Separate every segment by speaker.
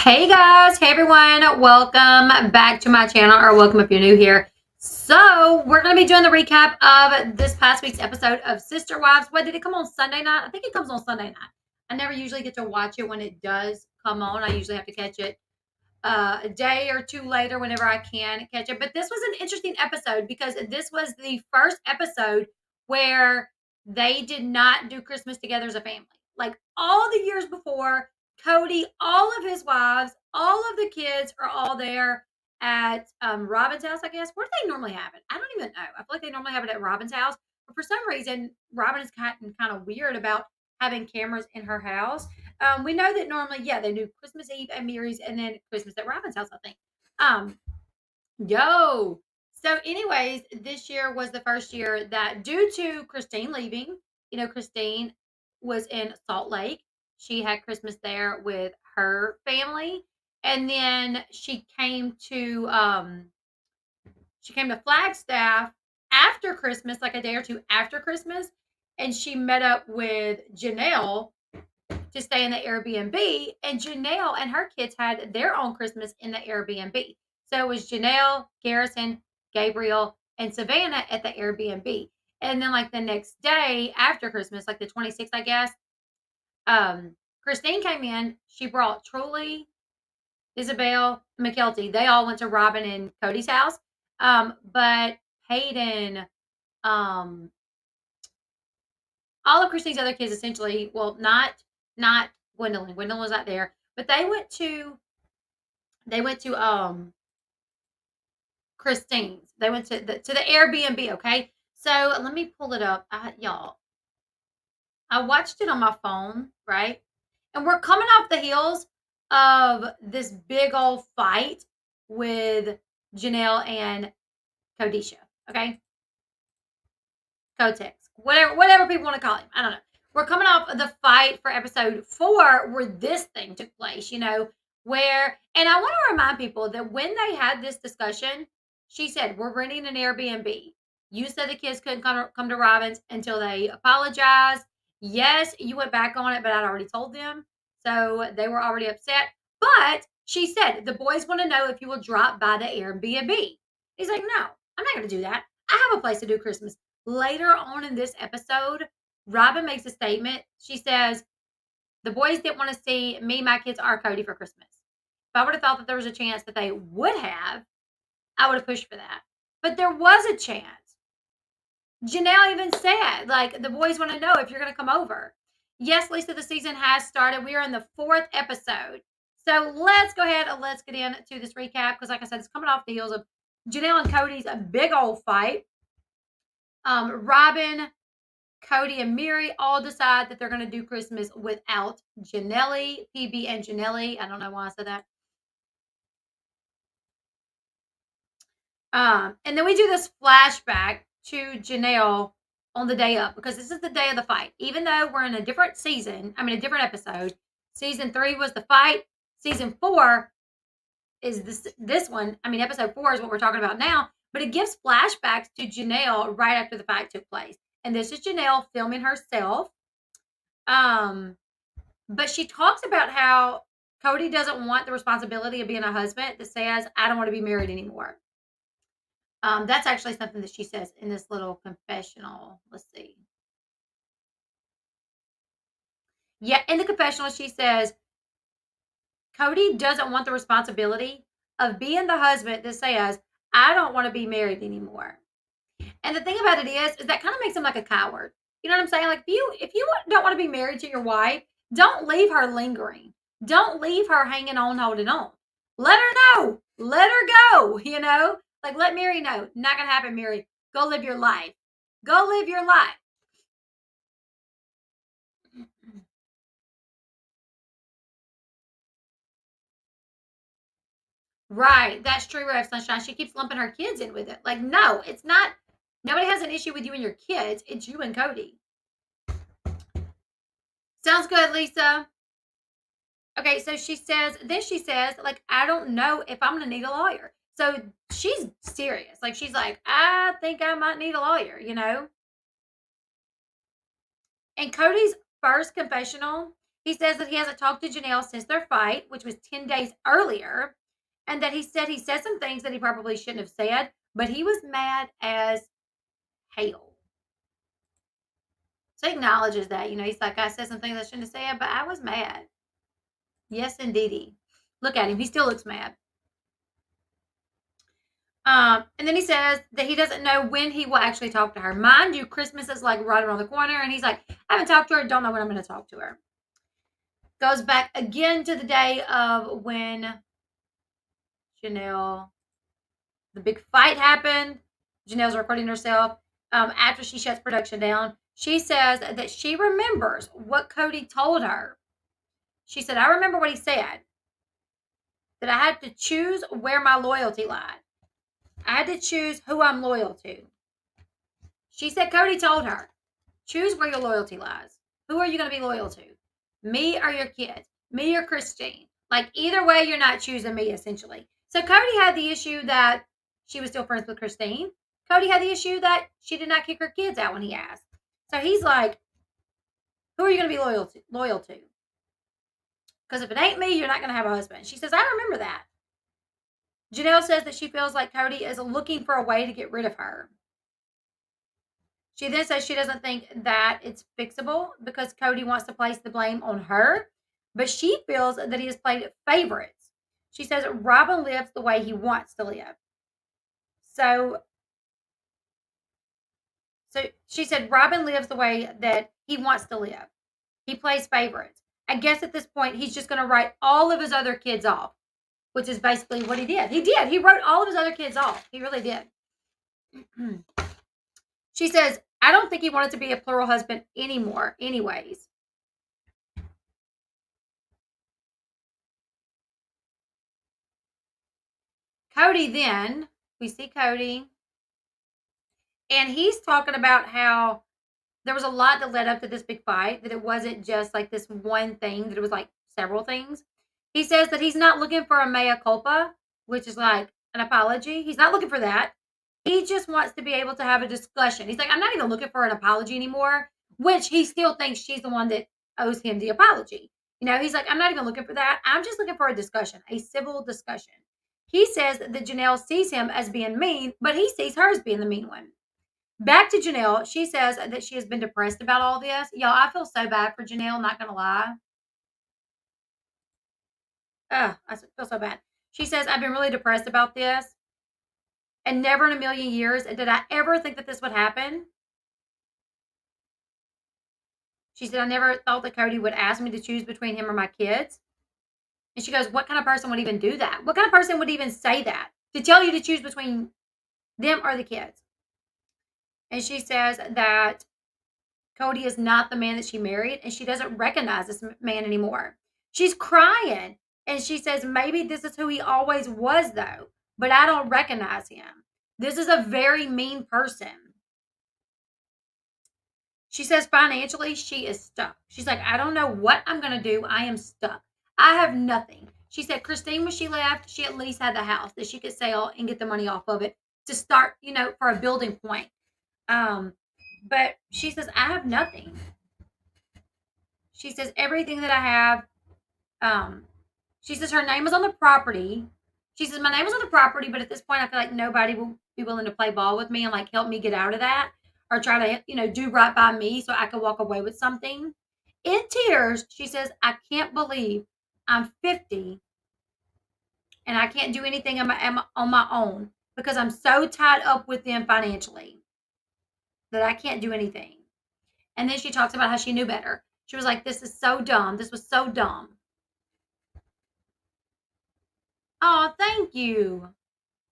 Speaker 1: Hey guys, hey everyone, welcome back to my channel, or welcome if you're new here. So we're going to be doing the recap of this past week's episode of Sister Wives. What, did it come on Sunday night? I think it comes on Sunday night. I never usually get to watch it when it does come on. I usually have to catch it a day or two later whenever I can catch it. But this was an interesting episode because this was the first episode where they did not do Christmas together as a family. Like all the years before, Kody, all of his wives, all of the kids are all there at Robin's house, I guess. Where do they normally have it? I don't even know. I feel like they normally have it at Robin's house. But for some reason, Robin is kind of weird about having cameras in her house. We know that normally, yeah, they do Christmas Eve at Mary's and then Christmas at Robin's house, I think. Yo. So, anyways, this year was the first year that, due to Christine leaving, Christine was in Salt Lake. She had Christmas there with her family, and then she came to Flagstaff after Christmas, like a day or two after Christmas, and she met up with Janelle to stay in the Airbnb. And Janelle and her kids had their own Christmas in the Airbnb. So it was Janelle, Garrison, Gabriel, and Savannah at the Airbnb. And then, like the next day after Christmas, like the 26th, I guess, Christine came in. She brought Truly, Isabel, McKelty. They all went to Robin and Kody's house. But Hayden, all of Christine's other kids essentially, well, not Gwendolyn. Gwendolyn was not there, but they went to Christine's. They went to the Airbnb. Okay, so let me pull it up, y'all. I watched it on my phone, right? And we're coming off the heels of this big old fight with Janelle and Kodisha. Okay, Kotex, whatever people want to call him. I don't know. We're coming off of the fight for episode 4 where this thing took place, where, and I want to remind people that when they had this discussion, she said, we're renting an Airbnb. You said the kids couldn't come to Robin's until they apologized. Yes, you went back on it, but I'd already told them. So they were already upset. But she said, the boys want to know if you will drop by the Airbnb. He's like, no, I'm not going to do that. I have a place to do Christmas. Later on in this episode, Robin makes a statement. She says, the boys didn't want to see me, my kids, or Kody for Christmas. If I would have thought that there was a chance that they would have, I would have pushed for that. But there was a chance. Janelle even said, like, the boys want to know if you're going to come over. Yes, Lisa, the season has started. We are in the 4th episode. So let's go ahead and let's get into this recap. Because like I said, it's coming off the heels of Janelle and Kody's a big old fight. Robin, Kody, and Mary all decide that they're going to do Christmas without Janelle, PB and Janelle. I don't know why I said that. And then we do this flashback to Janelle on the day up, because this is the day of the fight. Even though we're in a different season, a different episode. Season 3 was the fight. Season 4 is this one. Episode 4 is what we're talking about now. But it gives flashbacks to Janelle right after the fight took place. And this is Janelle filming herself. But she talks about how Kody doesn't want the responsibility of being a husband, that says, I don't want to be married anymore. That's actually something that she says in this little confessional. Let's see. Yeah, in the confessional, she says, Kody doesn't want the responsibility of being the husband that says, I don't want to be married anymore. And the thing about it is that kind of makes him like a coward. You know what I'm saying? Like, if you don't want to be married to your wife, don't leave her lingering. Don't leave her hanging on, holding on. Let her know. Let her go, Like, let Mary know. Not going to happen, Mary. Go live your life. Go live your life. Right. That's true, Rev Sunshine. She keeps lumping her kids in with it. Like, no, it's not. Nobody has an issue with you and your kids. It's you and Kody. Sounds good, Lisa. Okay, so she says, like, I don't know if I'm going to need a lawyer. So she's serious. Like, she's like, I think I might need a lawyer, And Kody's first confessional, He says that he hasn't talked to Janelle since their fight, which was 10 days earlier, and that he said some things that he probably shouldn't have said, but he was mad as hell. So he acknowledges that. He's like, I said some things I shouldn't have said, but I was mad. Yes, indeedy. Look at him. He still looks mad. And then he says that he doesn't know when he will actually talk to her. Mind you, Christmas is like right around the corner, and he's like, I haven't talked to her, don't know when I'm going to talk to her. Goes back again to the day of when Janelle, the big fight happened. Janelle's recording herself. After she shuts production down, she says that she remembers what Kody told her. She said, I remember what he said, that I had to choose where my loyalty lied. I had to choose who I'm loyal to. She said Kody told her, choose where your loyalty lies. Who are you going to be loyal to? Me or your kids? Me or Christine? Like, either way, you're not choosing me, essentially. So Kody had the issue that she was still friends with Christine. Kody had the issue that she did not kick her kids out when he asked. So he's like, who are you going to be loyal to? Because if it ain't me, you're not going to have a husband. She says, I remember that. Janelle says that she feels like Kody is looking for a way to get rid of her. She then says she doesn't think that it's fixable because Kody wants to place the blame on her, but she feels that he has played favorites. She says Robin lives the way he wants to live. So she said Robin lives the way that he wants to live. He plays favorites. I guess at this point, he's just going to write all of his other kids off, which is basically what he did. He did. He wrote all of his other kids off. He really did. She says, I don't think he wanted to be a plural husband anymore, anyways. Kody then, we see Kody, and he's talking about how there was a lot that led up to this big fight, that it wasn't just like this one thing, that it was like several things. He says that he's not looking for a mea culpa, which is like an apology. He's not looking for that. He just wants to be able to have a discussion. He's like, I'm not even looking for an apology anymore, which he still thinks she's the one that owes him the apology. He's like, I'm not even looking for that. I'm just looking for a discussion, a civil discussion. He says that Janelle sees him as being mean, but he sees her as being the mean one. Back to Janelle. She says that she has been depressed about all this. Y'all, I feel so bad for Janelle, not going to lie. I feel so bad. She says, I've been really depressed about this. And never in a million years did I ever think that this would happen. She said, I never thought that Kody would ask me to choose between him or my kids. And she goes, what kind of person would even do that? What kind of person would even say that? To tell you to choose between them or the kids? And she says that Kody is not the man that she married, and she doesn't recognize this man anymore. She's crying, and she says, maybe this is who he always was, though, but I don't recognize him. This is a very mean person. She says financially, she is stuck. She's like, I don't know what I'm going to do. I am stuck. I have nothing. She said Christine, when she left, she at least had the house that she could sell and get the money off of it to start, for a building point. But she says, I have nothing. She says everything that I have, she says her name is on the property. She says my name is on the property, but at this point I feel like nobody will be willing to play ball with me and like help me get out of that, or try to, do right by me so I can walk away with something. In tears, she says, I can't believe I'm 50 and I can't do anything on my own because I'm so tied up with them financially that I can't do anything. And then she talks about how she knew better. She was like, this is so dumb. This was so dumb. Oh, thank you.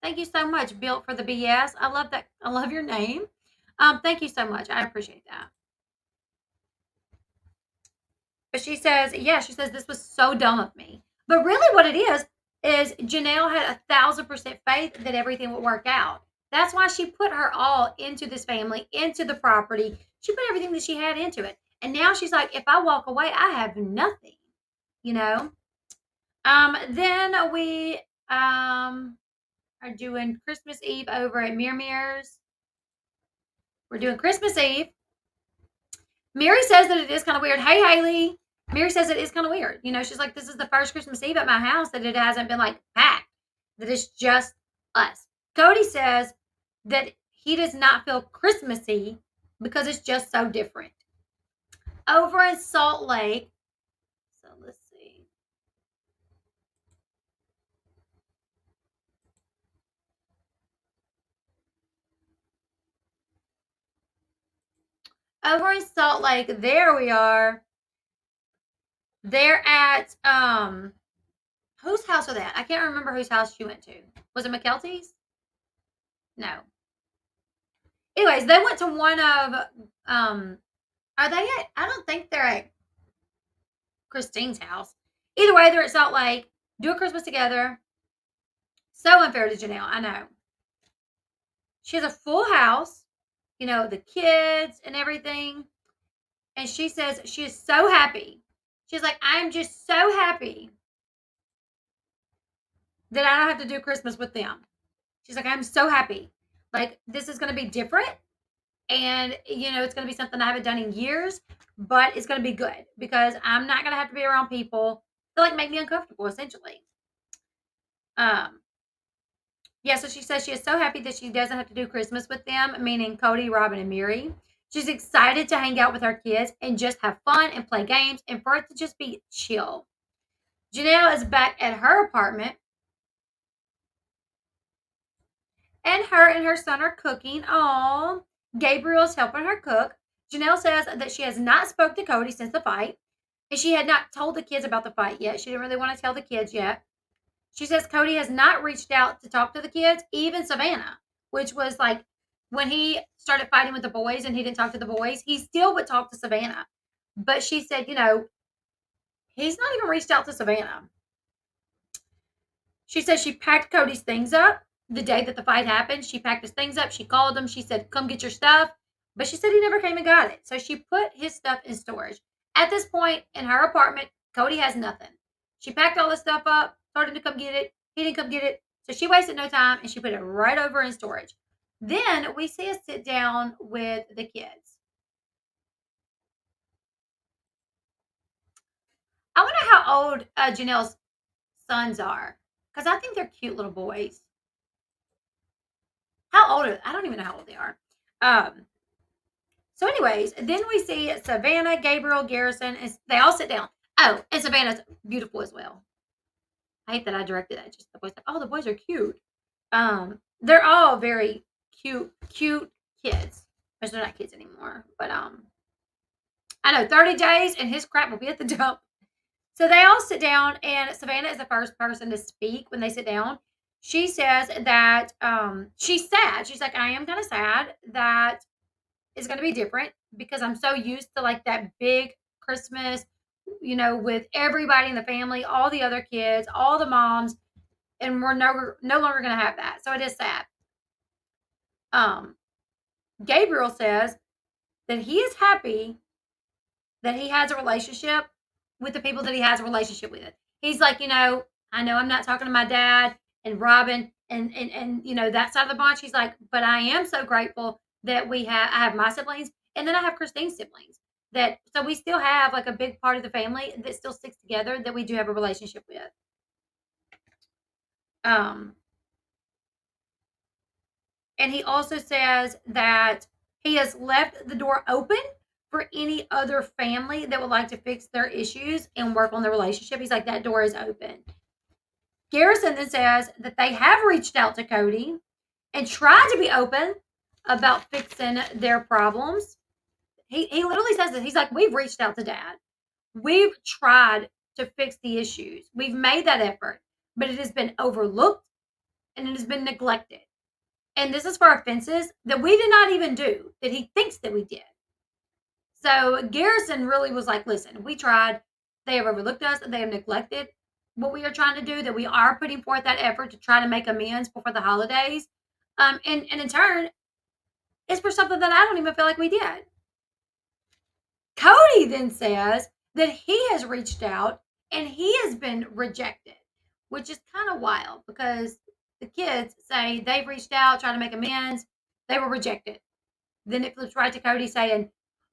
Speaker 1: Thank you so much, Built for the BS. I love that. I love your name. Thank you so much. I appreciate that. But she says, yeah, she says this was so dumb of me. But really what it is Janelle had 1,000% faith that everything would work out. That's why she put her all into this family, into the property. She put everything that she had into it. And now she's like, if I walk away, I have nothing, you know? Then we are doing Christmas Eve over at Mir's. We're doing Christmas Eve. Mary says that it is kind of weird. Hey, Haley. Mary says it is kind of weird. She's like, this is the first Christmas Eve at my house that it hasn't been like packed, that it's just us. Kody says that he does not feel Christmassy because it's just so different. Over in Salt Lake, so let's see. Over in Salt Lake, there we are. They're at whose house are they at? I can't remember whose house she went to. Was it McKelty's? No. Anyways, they went to one of are they at, I don't think they're at Christine's house. Either way, they're at Salt Lake. Do a Christmas together. So unfair to Janelle, I know. She has a full house, the kids and everything. And she says she is so happy. She's like, I'm just so happy that I don't have to do Christmas with them. She's like, I'm so happy. Like, this is going to be different. And, it's going to be something I haven't done in years, but it's going to be good because I'm not going to have to be around people that like make me uncomfortable, essentially. Yeah, so she says she is so happy that she doesn't have to do Christmas with them, meaning Kody, Robin, and Mary. She's excited to hang out with her kids and just have fun and play games and for it to just be chill. Janelle is back at her apartment, and her and her son are cooking. Oh, Gabriel's helping her cook. Janelle says that she has not spoke to Kody since the fight, and she had not told the kids about the fight yet. She didn't really want to tell the kids yet. She says Kody has not reached out to talk to the kids, even Savannah, which was like when he started fighting with the boys and he didn't talk to the boys, he still would talk to Savannah. But she said, he's not even reached out to Savannah. She says she packed Kody's things up the day that the fight happened. She packed his things up. She called him. She said, come get your stuff. But she said he never came and got it. So she put his stuff in storage. At this point in her apartment, Kody has nothing. She packed all the stuff up, told him to come get it. He didn't come get it. So she wasted no time and she put it right over in storage. Then we see us sit down with the kids. I wonder how old Janelle's sons are because I think they're cute little boys. How old are they? I don't even know how old they are. So, anyways, then we see Savannah, Gabriel, Garrison, and they all sit down. Oh, and Savannah's beautiful as well. I hate that I directed that. Just the boys like, oh, the boys are cute. They're all very cute kids. Because they're not kids anymore. But I know 30 days and his crap will be at the dump. So they all sit down, and Savannah is the first person to speak when they sit down. She says that she's sad. She's like, I am kind of sad that it's going to be different because I'm so used to like that big Christmas, with everybody in the family, all the other kids, all the moms, and we're no longer going to have that. So it is sad. Um, Gabriel says that he is happy that he has a relationship with the people that he has a relationship with. He's like, I know I'm not talking to my dad and Robin and that side of the bunch. He's like, but I am so grateful that I have my siblings and then I have Christine's siblings. So we still have like a big part of the family that still sticks together that we do have a relationship with. Um, and he also says that he has left the door open for any other family that would like to fix their issues and work on the relationship. He's like, that door is open. Garrison then says that they have reached out to Kody and tried to be open about fixing their problems. He literally says that. He's like, we've reached out to dad. We've tried to fix the issues. We've made that effort, but it has been overlooked and it has been neglected. And this is for offenses that we did not even do, that he thinks that we did. So Garrison really was like, listen, we tried. They have overlooked us. They have neglected what we are trying to do, that we are putting forth that effort to try to make amends before the holidays. And in turn, it's for something that I don't even feel like we did. Kody then says that he has reached out and he has been rejected, which is kind of wild because the kids say they've reached out, trying to make amends. They were rejected. Then it flips right to Kody saying,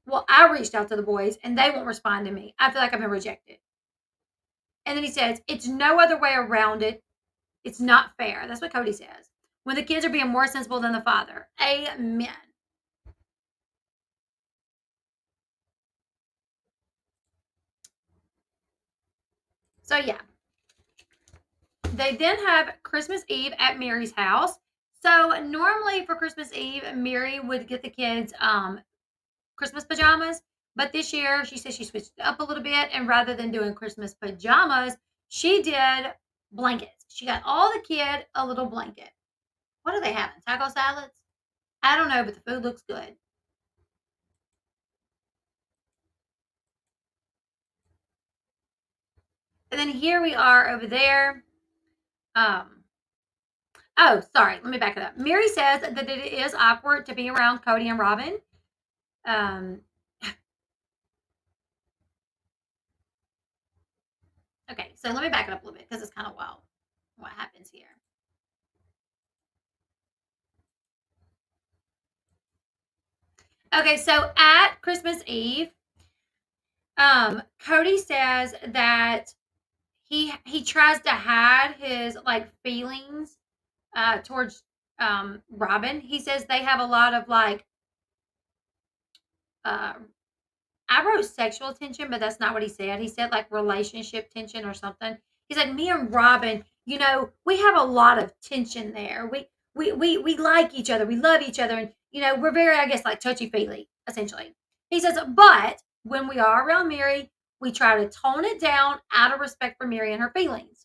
Speaker 1: Well, I reached out to the boys and they won't respond to me. I feel like I've been rejected. And then he says, it's no other way around it. It's not fair. That's what Kody says. When the kids are being more sensible than the father. Amen. So, yeah. They then have Christmas Eve at Mary's house. So, normally for Christmas Eve, Mary would get the kids Christmas pajamas. But this year, she said she switched it up a little bit. And rather than doing Christmas pajamas, she did blankets. She got all the kid a little blanket. What are they having? Taco salads? I don't know, but the food looks good. And then here we are over there. Um, oh, sorry. Let me back it up. Mary says that it is awkward to be around Kody and Robin. Um, okay, so let me back it up a little bit because it's kind of wild what happens here. Okay, so at Christmas Eve, Kody says that he tries to hide his like feelings towards Robin. He says they have a lot of like uh, I wrote sexual tension, but that's not what he said. He said like relationship tension or something. He said me and Robin, we have a lot of tension there. We like each other, we love each other, and we're very, I guess, like touchy feely, essentially. He says, but when we are around Mary, we try to tone it down out of respect for Mary and her feelings.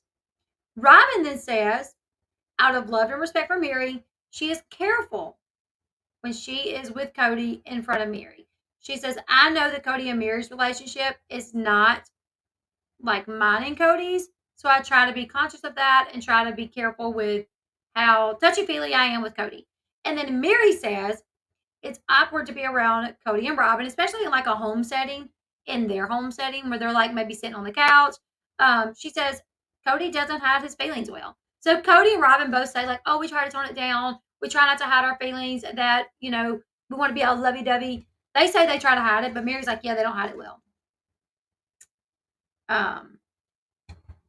Speaker 1: Robin then says, out of love and respect for Mary, she is careful when she is with Kody in front of Mary. She says, I know that Kody and Mary's relationship is not like mine and Kody's. So I try to be conscious of that and try to be careful with how touchy feely I am with Kody. And then Mary says, it's awkward to be around Kody and Robin, especially in like a home setting, in their home setting where they're like maybe sitting on the couch. She says Kody doesn't hide his feelings well. So Kody and Robin both say like, oh, we try to tone it down. We try not to hide our feelings that, we want to be all lovey-dovey. They say they try to hide it, but Mary's like, yeah, they don't hide it well. Um,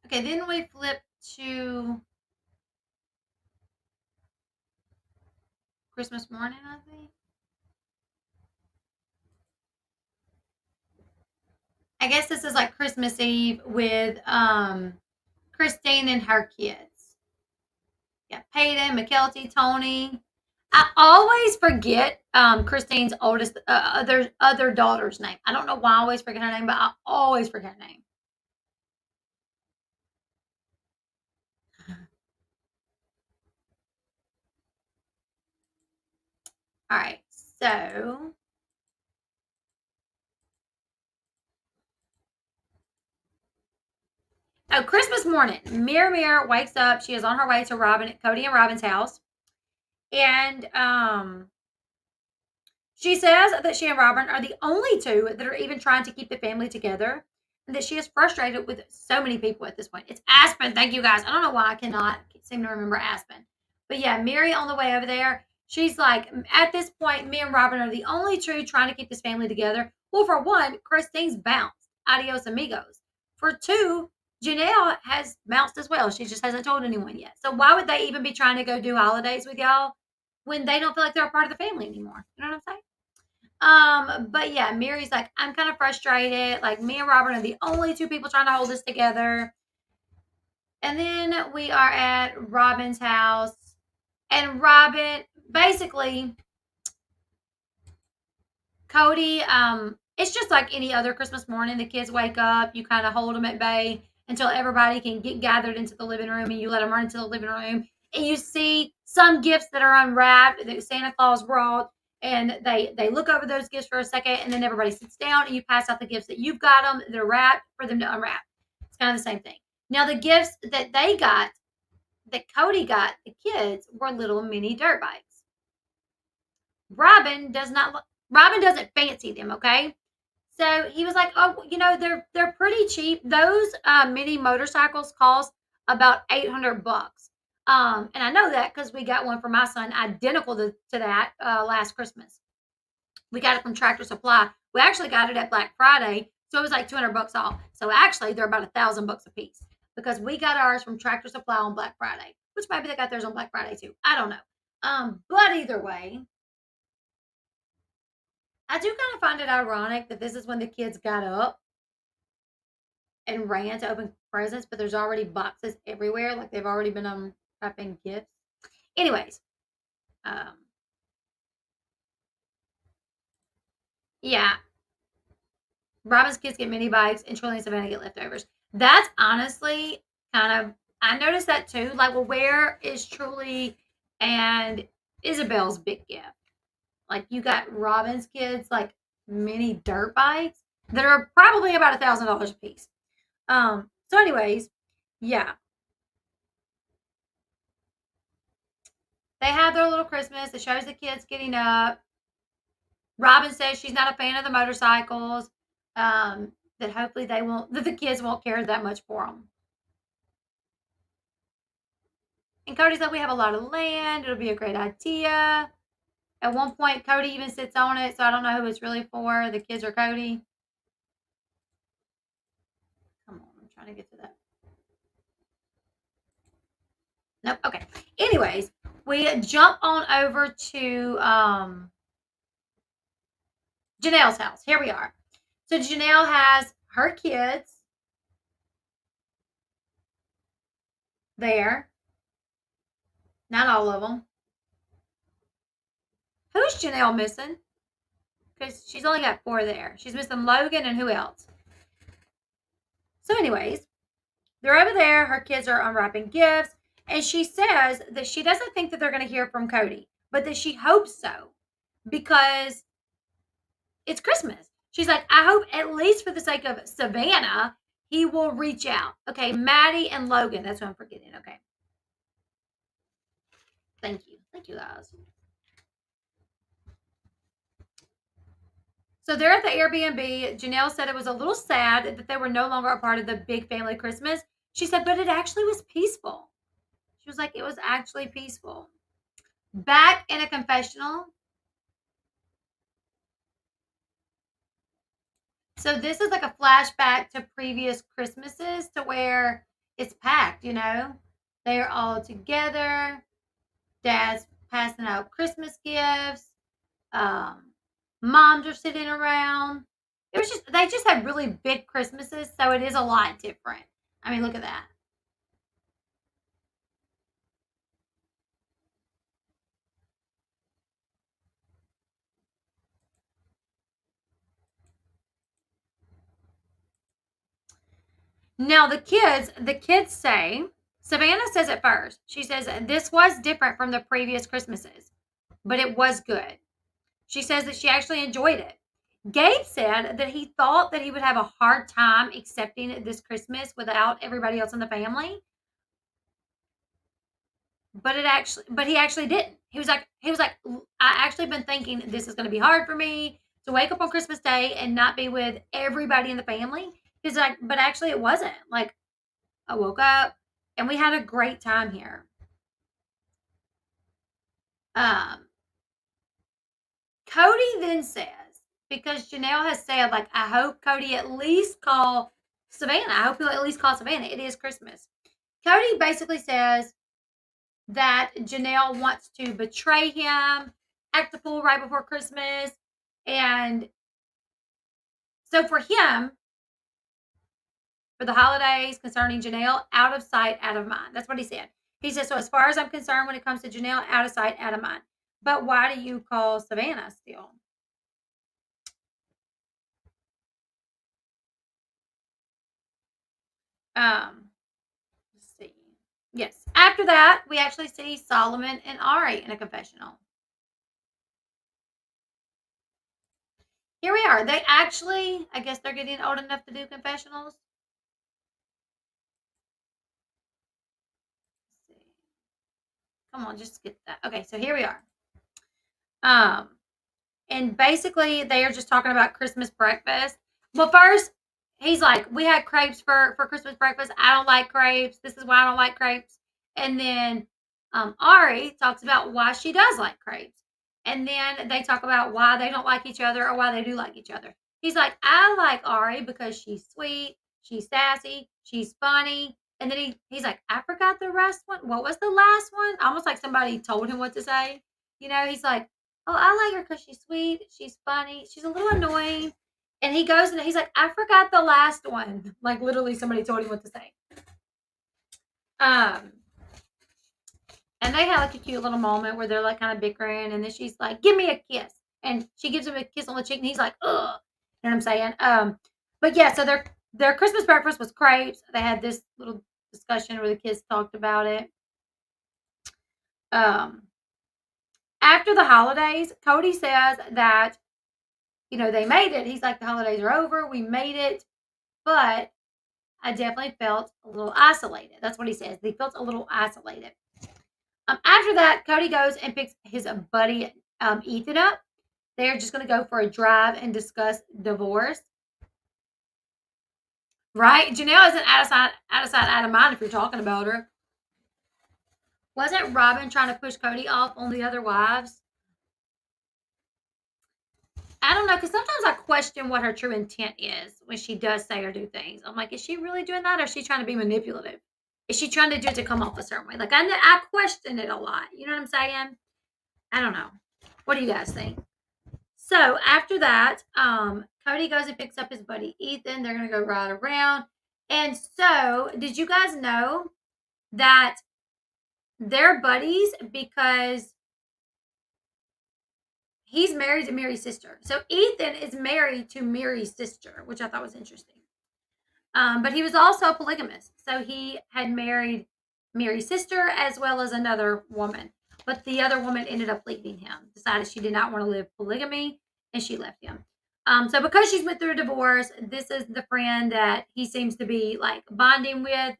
Speaker 1: okay, then we flip to Christmas morning, I think. I guess this is like Christmas Eve with Christine and her kids. Yeah, Peyton, McKelty, Tony. I always forget Christine's oldest other daughter's name. I don't know why I always forget her name, but I always forget her name. All right, so Christmas morning, Mir wakes up. She is on her way to Kody and Robin's house, and she says that she and Robin are the only two that are even trying to keep the family together, and that she is frustrated with so many people at this point. It's Aspen. Thank you guys. I don't know why I cannot seem to remember Aspen. But yeah, Mary on the way over there, she's like, at this point, me and Robin are the only two trying to keep this family together. Well, for one, Christine's bounced. Adios, amigos. For two, Janelle has bounced as well. She just hasn't told anyone yet. So why would they even be trying to go do holidays with y'all when they don't feel like they're a part of the family anymore? You know what I'm saying? But yeah, Mary's like, I'm kind of frustrated. Like, me and Robert are the only two people trying to hold this together. And then we are at Robin's house. And Robin, basically, Kody, it's just like any other Christmas morning. The kids wake up, you kind of hold them at bay until everybody can get gathered into the living room, and you let them run into the living room. And you see some gifts that are unwrapped that Santa Claus brought, and they look over those gifts for a second, and then everybody sits down and you pass out the gifts that you've got them that are wrapped for them to unwrap. It's kind of the same thing. Now the gifts that they got, that Kody got the kids, were little mini dirt bikes. Robin doesn't fancy them, okay? So he was like, "Oh, they're pretty cheap. Those mini motorcycles cost about $800." And I know that because we got one for my son, identical to that last Christmas. We got it from Tractor Supply. We actually got it at Black Friday, so it was like $200 off. So actually, they're about $1,000 a piece because we got ours from Tractor Supply on Black Friday, which maybe they got theirs on Black Friday too. I don't know. But either way, I do kind of find it ironic that this is when the kids got up and ran to open presents, but there's already boxes everywhere, like they've already been unwrapping gifts. Anyways, um, yeah, Robin's kids get mini bikes, and Trilly and Savannah get leftovers. That's honestly kind of, I noticed that too. Like, well, where is Truly and Isabel's big gift? Like, you got Robin's kids like mini dirt bikes that are probably about $1,000 a piece. So anyways, yeah, they have their little Christmas. It shows the kids getting up. Robin says she's not a fan of the motorcycles. That hopefully that the kids won't care that much for them. And Kody's like, we have a lot of land. It'll be a great idea. At one point, Kody even sits on it, so I don't know who it's really for, the kids or Kody. Come on, I'm trying to get to that. Nope. Okay. Anyways, we jump on over to Janelle's house. Here we are. So Janelle has her kids there. Not all of them. Who's Janelle missing? Because she's only got 4 there. She's missing Logan and who else? So, anyways, they're over there. Her kids are unwrapping gifts. And she says that she doesn't think that they're going to hear from Kody, but that she hopes so because it's Christmas. She's like, I hope at least for the sake of Savannah, he will reach out. Okay, Maddie and Logan. That's what I'm forgetting. Okay. Thank you. Thank you, guys. So they're at the Airbnb. Janelle said it was a little sad that they were no longer a part of the big family Christmas. She said, but it actually was peaceful. She was like, it was actually peaceful. Back in a confessional. So this is like a flashback to previous Christmases to where it's packed, you know? They're all together. Dad's passing out Christmas gifts. Moms are sitting around. It was just, they just had really big Christmases, so it is a lot different. I mean, look at that. Now the kids say, Savannah says it first. She says this was different from the previous Christmases, but it was good. She says that she actually enjoyed it. Gabe said that he thought that he would have a hard time accepting this Christmas without everybody else in the family. But he actually didn't. He was like, I actually been thinking this is going to be hard for me to wake up on Christmas Day and not be with everybody in the family. He's like, but actually it wasn't. Like, I woke up and we had a great time here. Um, Kody then says, because Janelle has said, like, I hope Kody at least call Savannah. I hope he'll at least call Savannah. It is Christmas. Kody basically says that Janelle wants to betray him, act the fool right before Christmas. And so for him, for the holidays concerning Janelle, out of sight, out of mind. That's what he said. He said, so as far as I'm concerned, when it comes to Janelle, out of sight, out of mind. But why do you call Savannah still? Let's see. Yes. After that, we actually see Solomon and Ari in a confessional. Here we are. They actually, I guess they're getting old enough to do confessionals. Let's see. Come on, just get that. Okay, so here we are. And basically they are just talking about Christmas breakfast. Well, first he's like, we had crepes for Christmas breakfast. I don't like crepes. This is why I don't like crepes. And then Ari talks about why she does like crepes. And then they talk about why they don't like each other or why they do like each other. He's like, I like Ari because she's sweet, she's sassy, she's funny. And then he's like, I forgot the rest one. What was the last one? Almost like somebody told him what to say. He's like, oh, I like her because she's sweet, she's funny, she's a little annoying. And he goes and he's like, I forgot the last one. Like literally somebody told him what to say. Um, and they have like a cute little moment where they're like kind of bickering, and then she's like, "Give me a kiss," and she gives him a kiss on the cheek, and he's like, "Ugh," you know what I'm saying? But yeah, so their Christmas breakfast was crepes. They had this little discussion where the kids talked about it. Um, After the holidays, Kody says that they made it. He's like, the holidays are over, we made it, but I definitely felt a little isolated. That's what he says. He felt a little isolated. After that, Kody goes and picks his buddy Ethan up. They're just going to go for a drive and discuss divorce. Right? Janelle isn't out of sight, out of mind if you're talking about her. Wasn't Robin trying to push Kody off on the other wives? I don't know, because sometimes I question what her true intent is when she does say or do things. I'm like, is she really doing that, or is she trying to be manipulative? Is she trying to do it to come off a certain way? Like, I question it a lot. You know what I'm saying? I don't know. What do you guys think? So after that, Kody goes and picks up his buddy Ethan. They're gonna go ride around. And so, did you guys know that they're buddies because he's married to Mary's sister? So Ethan is married to Mary's sister, which I thought was interesting. But he was also a polygamist. So he had married Mary's sister as well as another woman. But the other woman ended up leaving him, decided she did not want to live polygamy, and she left him. So because she's went through a divorce, this is the friend that he seems to be like bonding with at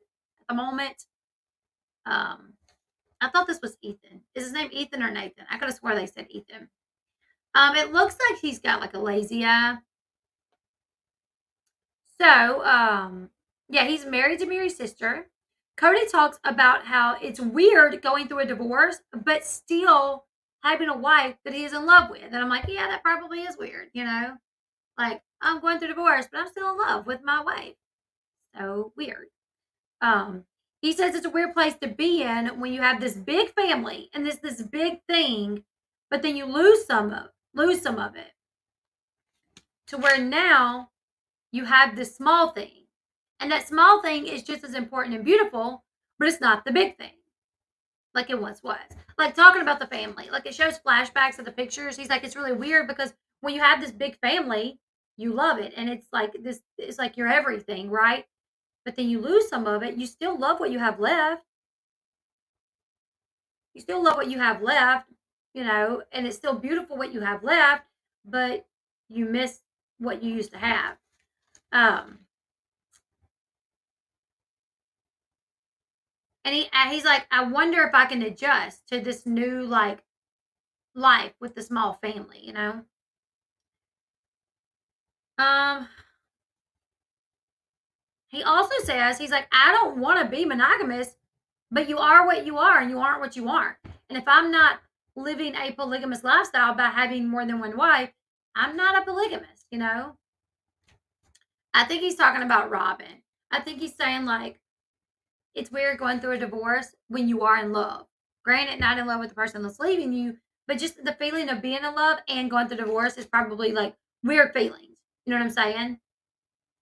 Speaker 1: the moment. I thought this was Ethan. Is his name Ethan or Nathan? I could have swore they said Ethan. It looks like he's got like a lazy eye. So, yeah, he's married to Mary's sister. Kody talks about how it's weird going through a divorce, but still having a wife that he is in love with. And I'm like, yeah, that probably is weird, Like, I'm going through divorce, but I'm still in love with my wife. So weird. Um, he says it's a weird place to be in when you have this big family and this big thing, but then you lose some of it. To where now you have this small thing. And that small thing is just as important and beautiful, but it's not the big thing like it once was. Like talking about the family, like it shows flashbacks of the pictures. He's like, it's really weird because when you have this big family, you love it. And it's like it's like your everything, right? But then you lose some of it. You still love what you have left. You still love what you have left, and it's still beautiful what you have left, but you miss what you used to have. Um, And he's like, I wonder if I can adjust to this new like life with the small family. Um, he also says he's like, I don't want to be monogamous, but you are what you are, and you aren't what you aren't. And if I'm not living a polygamous lifestyle by having more than one wife, I'm not a polygamist. I think he's talking about Robin. I think he's saying like it's weird going through a divorce when you are in love. Granted, not in love with the person that's leaving you, but just the feeling of being in love and going through divorce is probably like weird feelings. You know what I'm saying?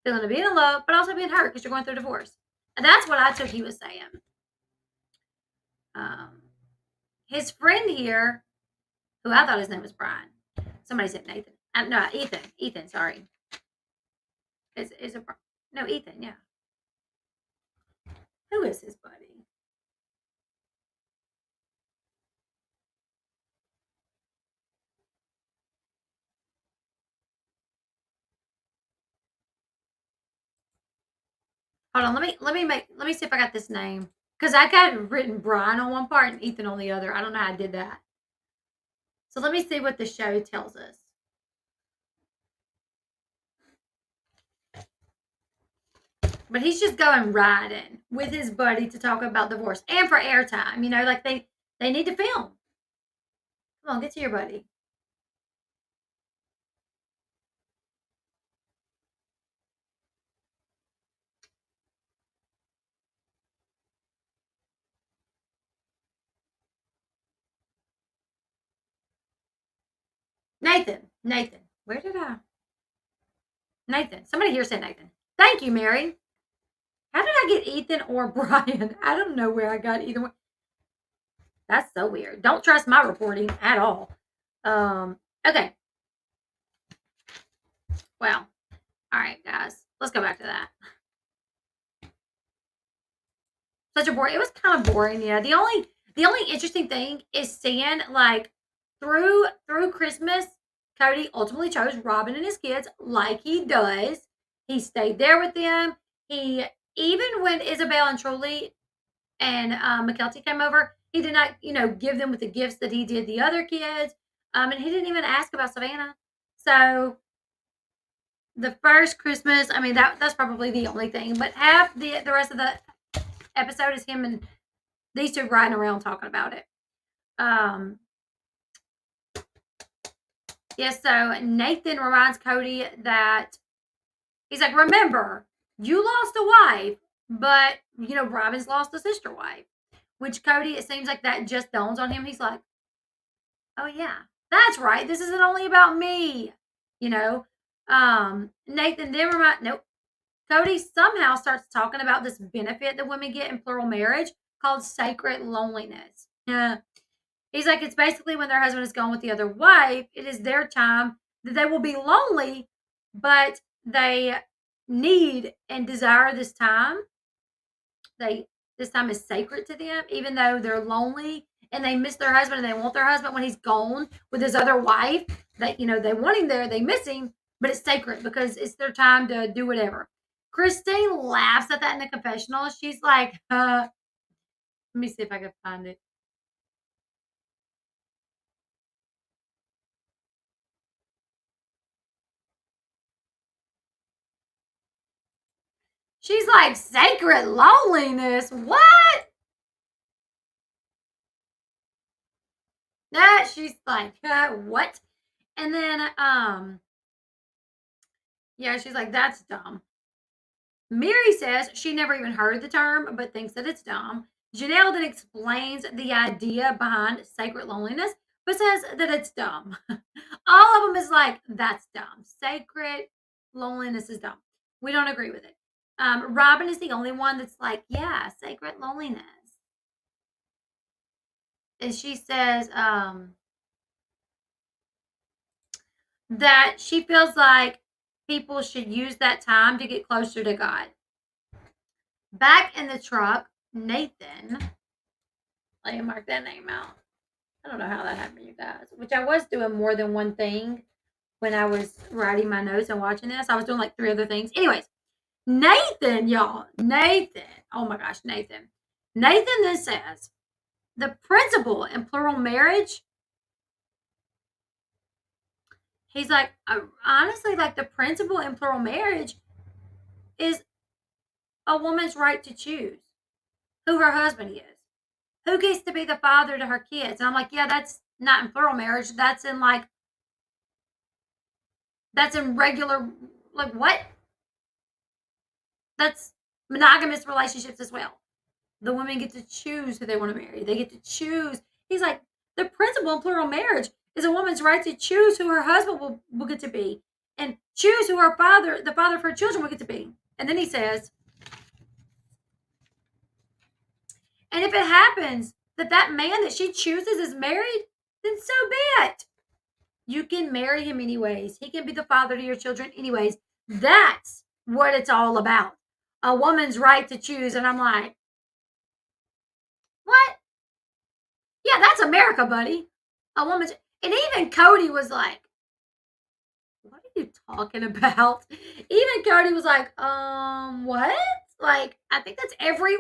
Speaker 1: Feeling of being in love, but also being hurt because you're going through divorce. And that's what I took he was saying. Um, his friend here, who I thought his name was Brian. Somebody said Nathan. No, Ethan. Ethan, sorry. Is a no Ethan? Yeah. Who is his buddy? Hold on, let me see if I got this name. Because I got it written Brian on one part and Ethan on the other. I don't know how I did that. So let me see what the show tells us. But he's just going riding with his buddy to talk about divorce and for airtime. Like they need to film. Come on, get to your buddy. Nathan. Nathan. Where did I? Nathan. Somebody here said Nathan. Thank you, Mary. How did I get Ethan or Brian? I don't know where I got either one. That's so weird. Don't trust my reporting at all. Okay. Well, all right, guys. Let's go back to that. Such a boring. It was kind of boring, yeah. The only interesting thing is seeing like through Christmas, Kody ultimately chose Robin and his kids like he does. He stayed there with them. He even when Isabel and Truly and McKelty came over, he did not, give them with the gifts that he did the other kids. And he didn't even ask about Savannah. So the first Christmas, I mean that's probably the only thing. But half the rest of the episode is him and these two riding around talking about it. Um, yeah, so Nathan reminds Kody that he's like, remember, you lost a wife, but Robin's lost a sister wife. Which Kody, it seems like that just dawns on him. He's like, oh yeah, that's right. This isn't only about me. You know. Nathan then nope. Kody somehow starts talking about this benefit that women get in plural marriage called sacred loneliness. Yeah. He's like, it's basically when their husband is gone with the other wife, it is their time that they will be lonely, but they need and desire this time. This time is sacred to them, even though they're lonely and they miss their husband and they want their husband when he's gone with his other wife. They want him there, they miss him, but it's sacred because it's their time to do whatever. Christine laughs at that in the confessional. She's like, let me see if I can find it. She's like, sacred loneliness. What? That she's like, what? And then yeah, she's like, that's dumb. Mary says she never even heard of the term, but thinks that it's dumb. Janelle then explains the idea behind sacred loneliness, but says that it's dumb. All of them is like, that's dumb. Sacred loneliness is dumb. We don't agree with it. Robin is the only one that's like, yeah, sacred loneliness. And she says that she feels like people should use that time to get closer to God. Back in the truck, Nathan, let me mark that name out. I don't know how that happened, you guys. Which I was doing more than one thing when I was writing my notes and watching this. I was doing like 3 other things. Anyways, Nathan, y'all. Nathan. Oh my gosh, Nathan. Nathan then says the principle in plural marriage. He's like, honestly, like the principle in plural marriage is a woman's right to choose who her husband is, who gets to be the father to her kids. And I'm like, yeah, that's not in plural marriage. That's in regular, like what? That's monogamous relationships as well. The women get to choose who they want to marry. They get to choose. He's like, the principle in plural marriage is a woman's right to choose who her husband will get to be and choose who the father of her children will get to be. And then he says, and if it happens that man that she chooses is married, then so be it. You can marry him anyways. He can be the father to your children anyways. That's what it's all about. A woman's right to choose. And I'm like, what? Yeah, that's America, buddy. A woman's. And even Kody was like, what are you talking about? Even Kody was like, what? Like, I think that's everywhere.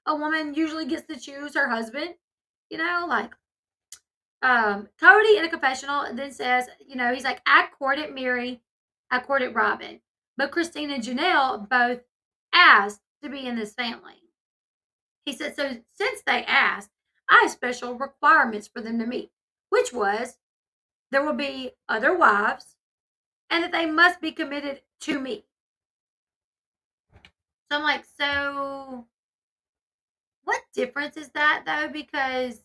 Speaker 1: A woman usually gets to choose her husband. Like Kody in a confessional then says, he's like, I courted Mary, I courted Robin, but Christine and Janelle both asked to be in this family. He said, so since they asked, I have special requirements for them to meet, which was there will be other wives and that they must be committed to me. So I'm like, so what difference is that though? Because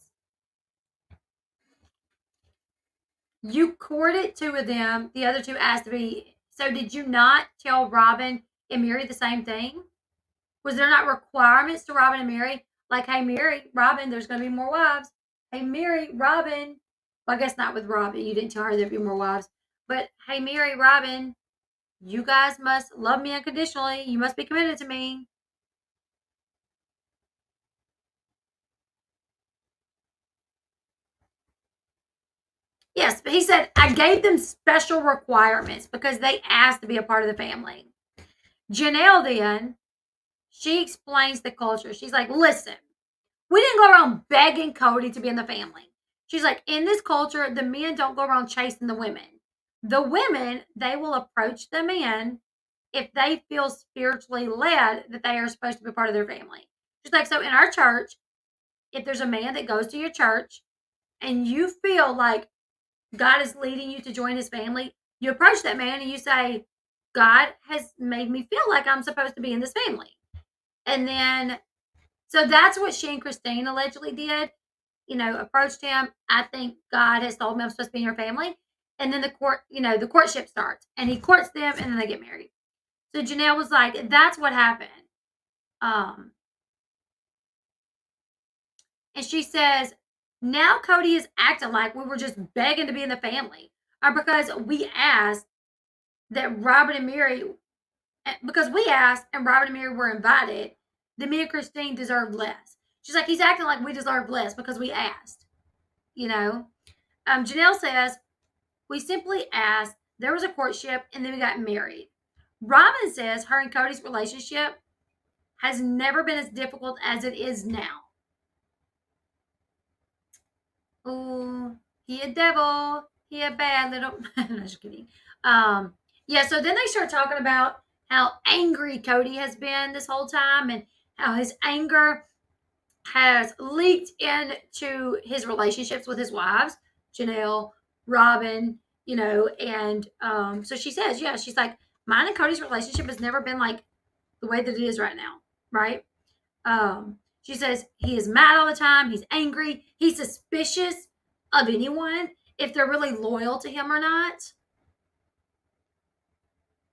Speaker 1: you courted two of them, the other two asked to be. So did you not tell Robin and Mary the same thing? Was there not requirements to Robin and Mary? Like, hey, Mary, Robin, there's going to be more wives. Hey, Mary, Robin. Well, I guess not with Robin. You didn't tell her there'd be more wives. But hey, Mary, Robin, you guys must love me unconditionally. You must be committed to me. Yes, but he said, I gave them special requirements because they asked to be a part of the family. Janelle then, she explains the culture. She's like, listen, we didn't go around begging Kody to be in the family. She's like, in this culture, the men don't go around chasing the women. The women, they will approach the men if they feel spiritually led that they are supposed to be part of their family. She's like, so in our church, if there's a man that goes to your church and you feel like God is leading you to join his family, you approach that man and you say, God has made me feel like I'm supposed to be in this family. And then, so that's what she and Christine allegedly did. You know, approached him. I think God has told me I'm supposed to be in your family. And then the court, the courtship starts and he courts them and then they get married. So Janelle was like, that's what happened. Um, and she says, now Kody is acting like we were just begging to be in the family. Or because we asked that Robin and Mary, because we asked and Robin and Mary were invited, then me and Christine deserved less. She's like, he's acting like we deserved less because we asked, you know. Janelle says, we simply asked, there was a courtship, and then we got married. Robin says her and Kody's relationship has never been as difficult as it is now. Oh, he a devil. He a bad little. No, just kidding. Yeah. So then they start talking about how angry Kody has been this whole time, and how his anger has leaked into his relationships with his wives, Janelle, Robin, and so she says, yeah, she's like, mine and Kody's relationship has never been like the way that it is right now, right? She says he is mad all the time, he's angry, he's suspicious of anyone if they're really loyal to him or not.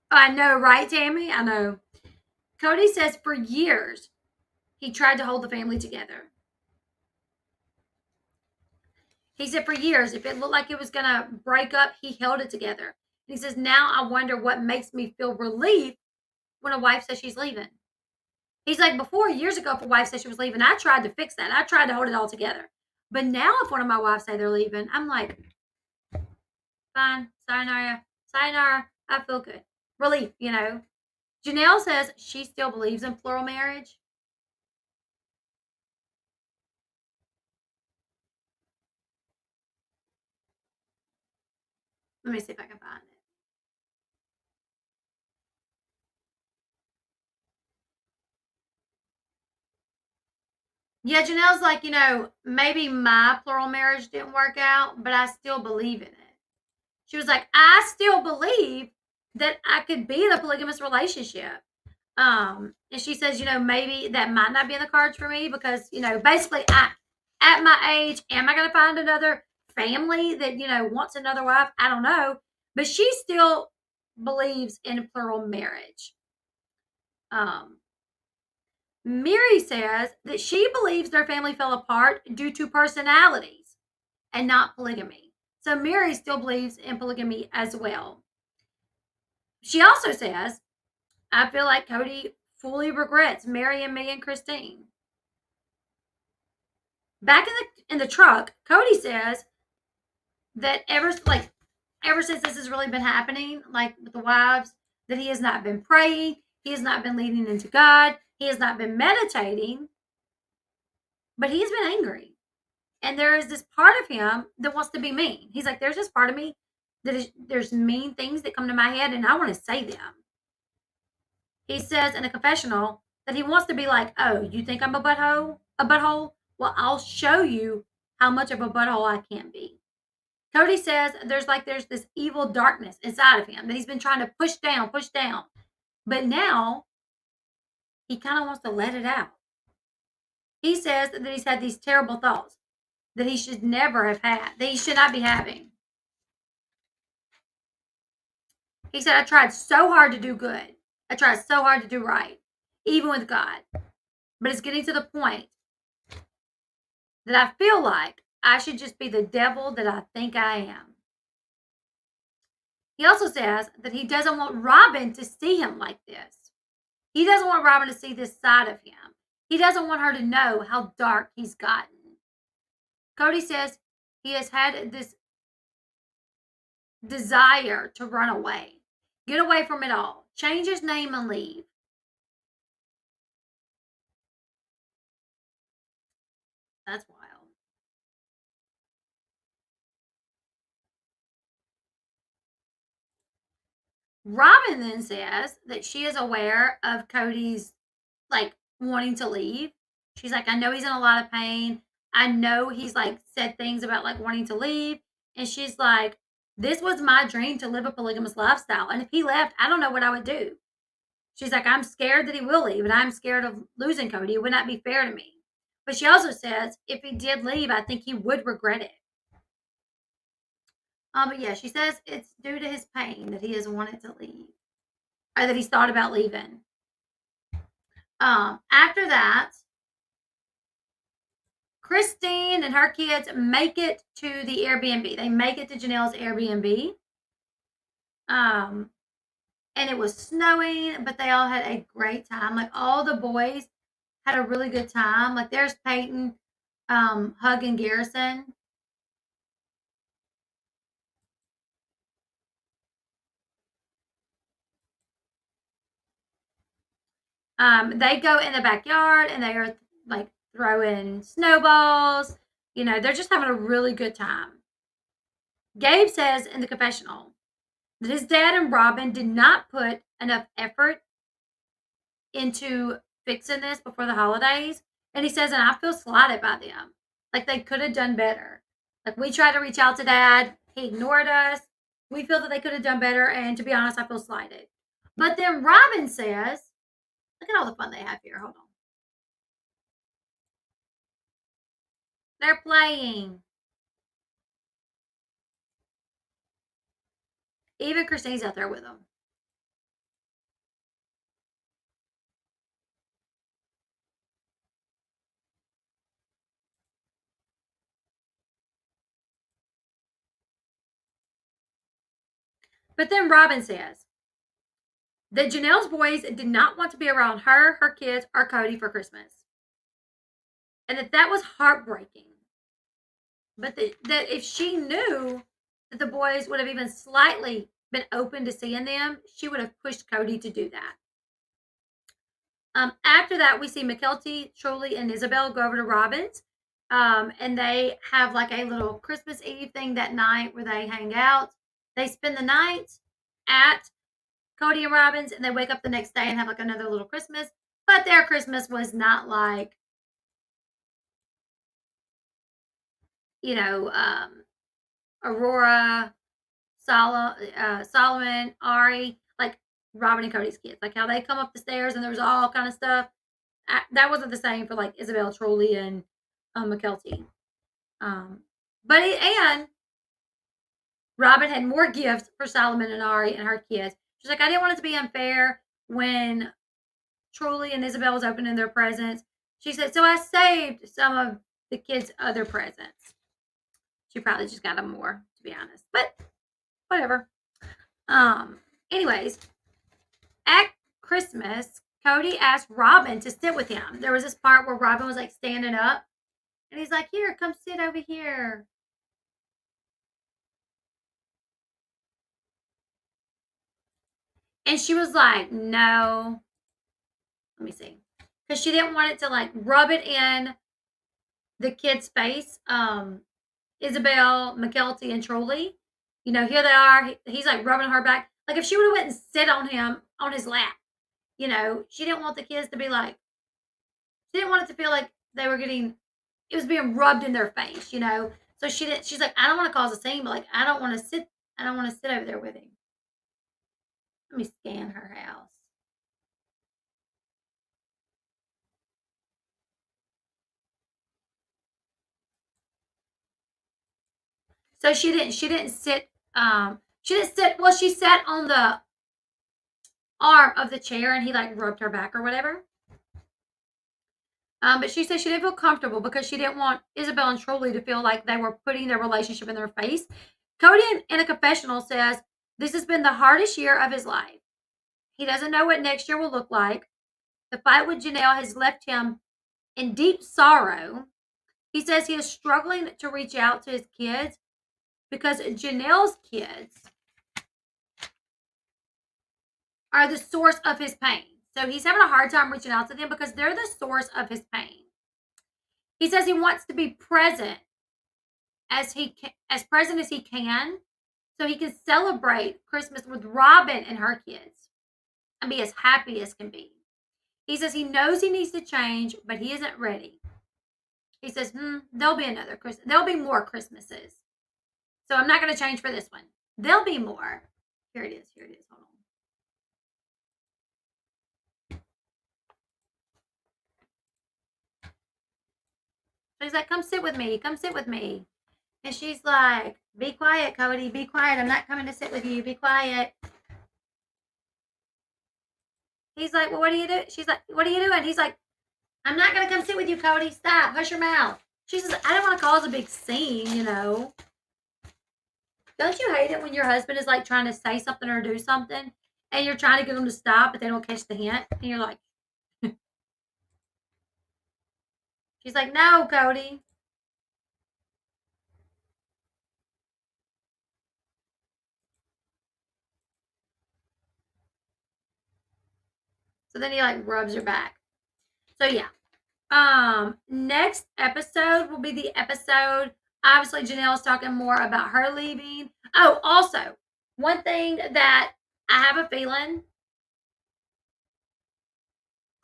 Speaker 1: I know, right, Tammy? I know. Kody says for years he tried to hold the family together. He said for years, if it looked like it was going to break up, he held it together. And he says, now I wonder what makes me feel relief when a wife says she's leaving. He's like, before, years ago, if a wife said she was leaving, I tried to fix that. I tried to hold it all together. But now if one of my wives say they're leaving, I'm like, fine, sayonara, sayonara, I feel good. Relief, Janelle says she still believes in plural marriage. Let me see if I can find it. Yeah, Janelle's like, maybe my plural marriage didn't work out, but I still believe in it. She was like, I still believe that I could be in a polygamous relationship. And she says, maybe that might not be in the cards for me because, basically at my age, am I going to find another family that, wants another wife? I don't know. But she still believes in plural marriage. Um, Mary says that she believes their family fell apart due to personalities and not polygamy. So Mary still believes in polygamy as well. She also says, I feel like Kody fully regrets marrying me and Christine. Back in the truck, Kody says that ever since this has really been happening, like with the wives, that he has not been praying, he has not been leaning into God, he has not been meditating, but he's been angry. And there is this part of him that wants to be mean. He's like, there's this part of me there's mean things that come to my head and I want to say them. He says in a confessional that he wants to be like, oh, you think I'm a butthole? A butthole? Well, I'll show you how much of a butthole I can be. Kody says there's this evil darkness inside of him that he's been trying to push down. But now he kind of wants to let it out. He says that he's had these terrible thoughts that he should never have had, that he should not be having. He said, I tried so hard to do good. I tried so hard to do right, even with God. But it's getting to the point that I feel like I should just be the devil that I think I am. He also says that he doesn't want Robin to see him like this. He doesn't want Robin to see this side of him. He doesn't want her to know how dark he's gotten. Kody says he has had this desire to run away, get away from it all, change his name and leave. That's wild. Robin then says that she is aware of Kody's like wanting to leave. She's like, I know he's in a lot of pain. I know he's like said things about like wanting to leave. And she's like, this was my dream to live a polygamous lifestyle. And if he left, I don't know what I would do. She's like, I'm scared that he will leave, and I'm scared of losing Kody. It would not be fair to me. But she also says, if he did leave, I think he would regret it. But yeah, she says it's due to his pain that he has wanted to leave, or that he's thought about leaving. After that, Christine and her kids make it to the Airbnb. They make it to Janelle's Airbnb. And it was snowing, but they all had a great time. Like all the boys had a really good time. Like there's Peyton, Hug, and Garrison. They go in the backyard and they are like throwing snowballs. You know, they're just having a really good time. Gabe says in the confessional that his dad and Robin did not put enough effort into fixing this before the holidays. And he says, and I feel slighted by them. Like they could have done better. Like we tried to reach out to dad, he ignored us. We feel that they could have done better. And to be honest, I feel slighted. But then Robin says, look at all the fun they have here. Hold on. They're playing. Even Christine's out there with them. But then Robin says that Janelle's boys did not want to be around her, her kids, or Kody for Christmas. And that was heartbreaking. But that if she knew that the boys would have even slightly been open to seeing them, she would have pushed Kody to do that. After that, we see McKelty, Truly, and Isabel go over to Robin's. And they have like a little Christmas Eve thing that night where they hang out. They spend the night at Kody and Robin's, and they wake up the next day and have like another little Christmas. But their Christmas was not like, you know, Aurora, Solomon, Ari, like Robin and Kody's kids, like how they come up the stairs and there was all kind of stuff. That wasn't the same for like Isabel, Trolley, and McKelty. And Robin had more gifts for Solomon and Ari and her kids. She's like, I didn't want it to be unfair when Trolley and Isabel was opening their presents. She said, so I saved some of the kids' other presents. She probably just got them more, to be honest. But whatever. Anyways, at Christmas, Kody asked Robin to sit with him. There was this part where Robin was like standing up, and he's like, here, come sit over here. And she was like, no. Let me see. Because she didn't want it to like rub it in the kid's face. Isabel, McKelty, and Trolley. You know, here they are. He's like rubbing her back. Like if she would have went and sit on him on his lap, you know, she didn't want the kids to be like, she didn't want it to feel like they were getting, it was being rubbed in their face, you know. So she didn't. She's like, I don't want to cause a scene, but like, I don't want to sit. I don't want to sit over there with him. Let me scan her house. So she didn't. She didn't sit. She didn't sit. Well, she sat on the arm of the chair, and he like rubbed her back or whatever. But she said she didn't feel comfortable because she didn't want Isabel and Truly to feel like they were putting their relationship in their face. Kody in a confessional says this has been the hardest year of his life. He doesn't know what next year will look like. The fight with Janelle has left him in deep sorrow. He says he is struggling to reach out to his kids because Janelle's kids are the source of his pain. So he's having a hard time reaching out to them because they're the source of his pain. He says he wants to be present as present as he can so he can celebrate Christmas with Robin and her kids and be as happy as can be. He says he knows he needs to change, but he isn't ready. He says, there'll be another Christmas. There'll be more Christmases. So I'm not going to change for this one. There'll be more. Here it is. Here it is. Hold on. So he's like, come sit with me. Come sit with me. And she's like, be quiet, Kody. Be quiet. I'm not coming to sit with you. Be quiet. He's like, well, what do you do? She's like, what are you doing? He's like, I'm not going to come sit with you, Kody. Stop. Hush your mouth. She says, I don't want to cause a big scene, you know. Don't you hate it when your husband is like trying to say something or do something and you're trying to get them to stop, but they don't catch the hint? And you're like, she's like, no, Kody. So then he like rubs her back. So yeah. Next episode will be the episode. Obviously, Janelle's talking more about her leaving. Oh, also, one thing that I have a feeling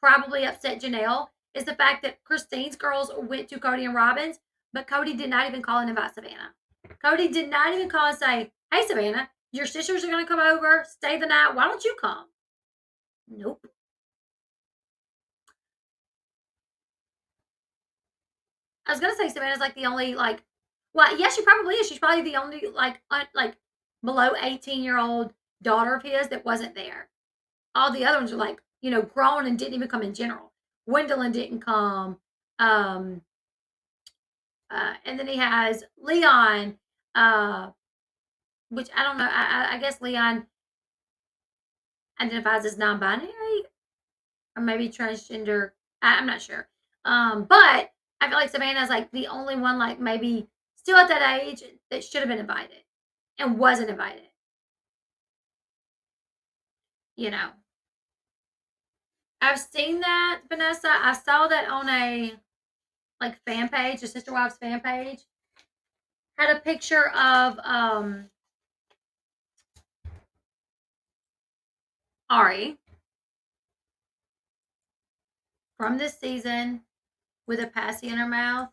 Speaker 1: probably upset Janelle is the fact that Christine's girls went to Kody and Robin's, but Kody did not even call and invite Savannah. Kody did not even call and say, hey, Savannah, your sisters are going to come over, stay the night. Why don't you come? Nope. I was gonna say Savannah's like the only like, well, yeah, she probably is. She's probably the only like like below 18-year-old daughter of his that wasn't there. All the other ones are like, grown and didn't even come in general. Gwendolyn didn't come. Um, and then he has Leon, which I don't know. I guess Leon identifies as non-binary or maybe transgender. I'm not sure. But I feel like Savannah's like the only one, like maybe still at that age that should have been invited and wasn't invited. You know, I've seen that, Vanessa. I saw that on a like fan page, a Sister Wives fan page. Had a picture of Ari from this season with a passy in her mouth.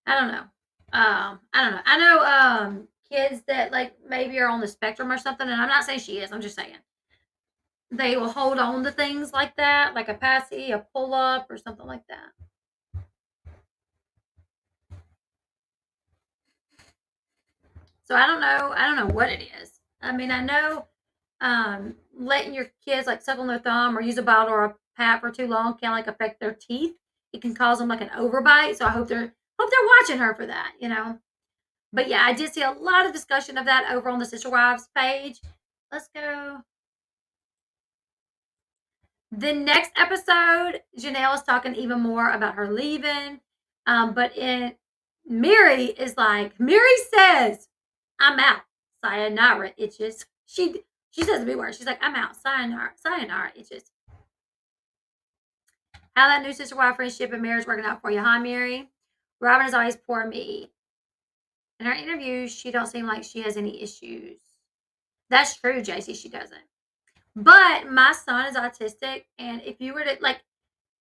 Speaker 1: I don't know. I don't know. I know kids that like maybe are on the spectrum or something, and I'm not saying she is. I'm just saying they will hold on to things like that, like a passy, a pull up, or something like that. So I don't know. I don't know what it is. I mean, I know letting your kids like suck on their thumb or use a bottle or a pad for too long can like affect their teeth. It can cause them like an overbite. So I hope they're watching her for that. But yeah, I did see a lot of discussion of that over on the Sister Wives page. Let's go. The next episode, Janelle is talking even more about her leaving. But Mary is like, Mary says, I'm out. Sayonara, itches. She says the B word. She's like, I'm out. Sayonara, itches. How that new sister wife friendship and marriage working out for you, huh, Mary? Robin is always poor me. In her interviews, she don't seem like she has any issues. That's true, JC. She doesn't. But my son is autistic, and if you were to like,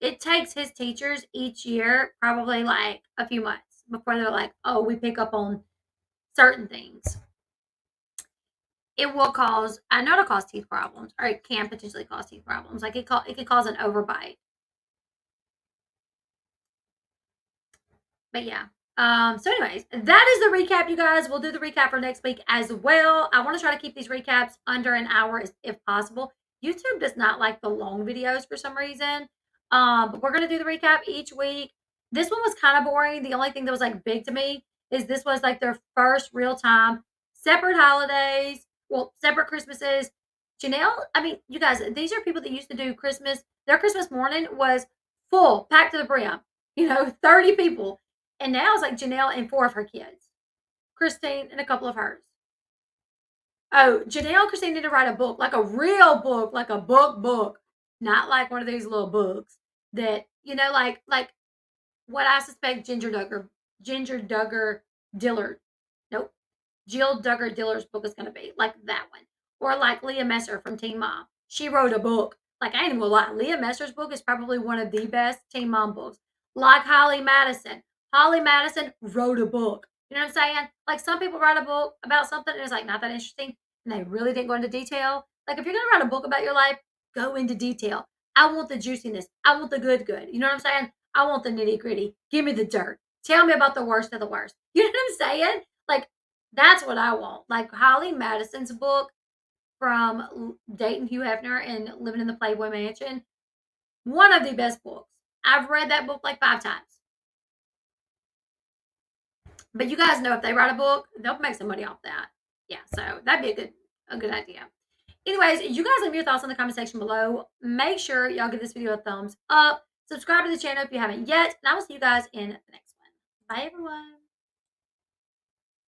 Speaker 1: it takes his teachers each year probably like a few months before they're like, oh, we pick up on certain things. It will cause, I know it'll cause teeth problems, or it can potentially cause teeth problems. Like it can cause an overbite. But yeah. So anyways, that is the recap, you guys. We'll do the recap for next week as well. I want to try to keep these recaps under an hour if possible. YouTube does not like the long videos for some reason. But we're gonna do the recap each week. This one was kind of boring. The only thing that was like big to me is this was like their first real time separate holidays, well, separate Christmases. Janelle, I mean, you guys, these are people that used to do Christmas. Their Christmas morning was full, packed to the brim. 30 people. And now it's like Janelle and 4 of her kids. Christine and a couple of hers. Oh, Janelle and Christine need to write a book, like a real book, like a book. Not like one of these little books that, like what I suspect Ginger Duggar Dillard. Nope. Jill Duggar Dillard's book is gonna be. Like that one. Or like Leah Messer from Teen Mom. She wrote a book. Like I ain't gonna lie, Leah Messer's book is probably one of the best Teen Mom books. Like Holly Madison. Holly Madison wrote a book. You know what I'm saying? Like some people write a book about something and it's like not that interesting and they really didn't go into detail. Like if you're gonna write a book about your life, go into detail. I want the juiciness. I want the good. You know what I'm saying? I want the nitty-gritty. Give me the dirt. Tell me about the worst of the worst. You know what I'm saying? Like that's what I want. Like Holly Madison's book from dating Hugh Hefner and living in the Playboy Mansion. One of the best books. I've read that book like 5 times. But you guys know if they write a book, they'll make some money off that. Yeah, so that'd be a good idea. Anyways, you guys leave your thoughts in the comment section below. Make sure y'all give this video a thumbs up. Subscribe to the channel if you haven't yet. And I will see you guys in the next one. Bye, everyone.